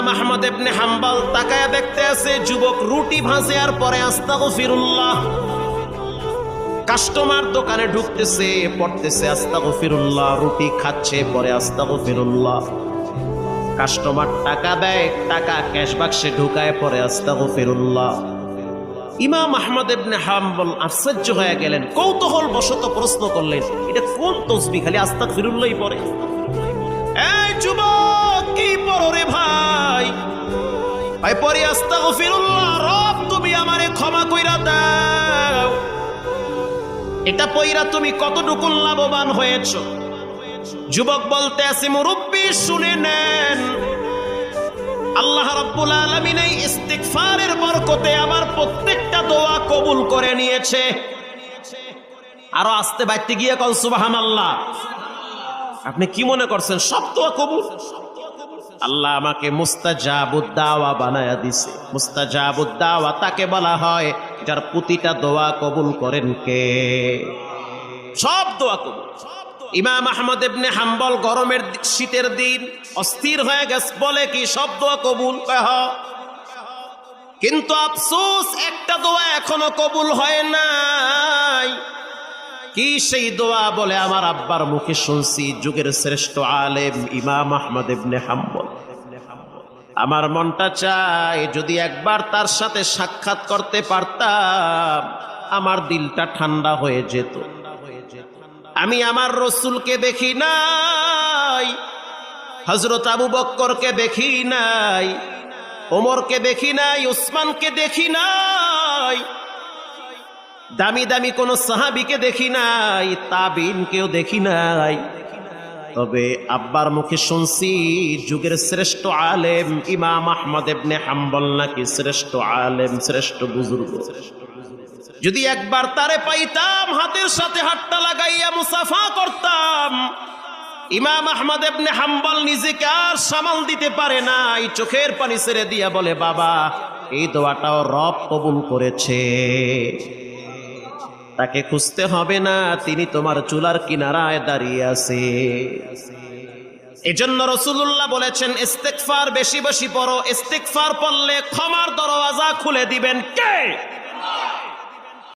ইমাম আহমদ ইবনে হাম্বল তাকায়া দেখতে আছে যুবক রুটি ভাজে আর পরে আস্তাগফিরুল্লাহ। কাস্টমার দোকানে ঢুকতেছে, পড়তেছে আস্তাগফিরুল্লাহ, রুটি খাচ্ছে পরে আস্তাগফিরুল্লাহ। কাস্টমার টাকা দেয়, টাকা ক্যাশ বাক্সে ঢুকায় পরে আস্তাগফিরুল্লাহ। ইমাম আহমদ ইবনে হাম্বল আশ্চর্য হয়ে গেলেন, কৌতূহল বশত প্রশ্ন করলেন, এটা কোন তসবিহ খালি আস্তাগফিরুল্লাহই পড়ে? এই যুবক, কি পড়ো রে ভাই? ভাই পড়ি আস্তাগফিরুল্লাহ, রব তুমি আমারে ক্ষমা কইরা দাও। এটা পয়রা তুমি কতটুকু লাভবান হয়েছো? যুবক বলতে আছে, মুরব্বি শুনে নেন, আল্লাহ রাব্বুল আলামিন এই ইস্তিগফারের বরকতে আমার প্রত্যেকটা দোয়া কবুল করে নিয়েছে। আরো আস্তে বাইতে গিয়ে কল সুবহানাল্লাহ। আপনি কি মনে করছেন সব দোয়া কবুল? আল্লাহ আমাকে মুস্তাজাবুদ দাওয়া বানায়া দিছে। মুস্তাজাবুদ দাওয়া তাকে বলা হয় যার প্রতিটা দোয়া কবুল করেন কে? সব দোয়া কবুল। ইমাম আহমদ ইবনে হাম্বল গরমের শীতের দিন অস্থির হয়ে গেছে, বলে কি সব দোয়া কবুল? কিন্তু আফসোস একটা দোয়া এখনো কবুল হয় নাই। কি সেই দোয়া? বলে আমার আব্বার মুখে শুনছি, যুগের শ্রেষ্ঠ আলেম ইমাম আহমদ ইবনে হাম্বল। আমার মনটা চায় যদি একবার তার সাথে সাক্ষাৎ করতে পারতাম, আমার দিলটা ঠান্ডা হয়ে যেত। আমি আমার রসুলকে দেখি নাই, হযরত আবু বকরকে দেখি নাই, ওমরকে দেখি নাই, উসমানকে দেখি নাই, দামি দামি কোন সাহাবীকে দেখি নাই, তাবিনকেও দেখি নাই। তবে আব্বার মুখে শুনছি যুগের শ্রেষ্ঠ আলেম ইমাম আহমদ ইবনে হাম্বল নাকি শ্রেষ্ঠ আলেম, শ্রেষ্ঠ বুজুর্গ। যদি একবার তারে পাইতাম, হাতের সাথে হাতটা লাগাইয়া মুসাফা করতাম। ইমাম আহমদ ইবনে হাম্বল নিজেকে আর সামাল দিতে পারে নাই, চোখের পানি ছেড়ে দিয়া বলে, বাবা এই দোয়াটাও রব কবুল করেছে, তাকে খুঁজতে হবে না, তিনি তোমার চুলার কিনারায় দাঁড়িয়ে আছে। এজন্য রাসূলুল্লাহ বলেছেন, ইস্তিগফার বেশি বেশি পড়ো। ইস্তিগফার পড়লে ক্ষমার দরওয়াজা খুলে দিবেন কে?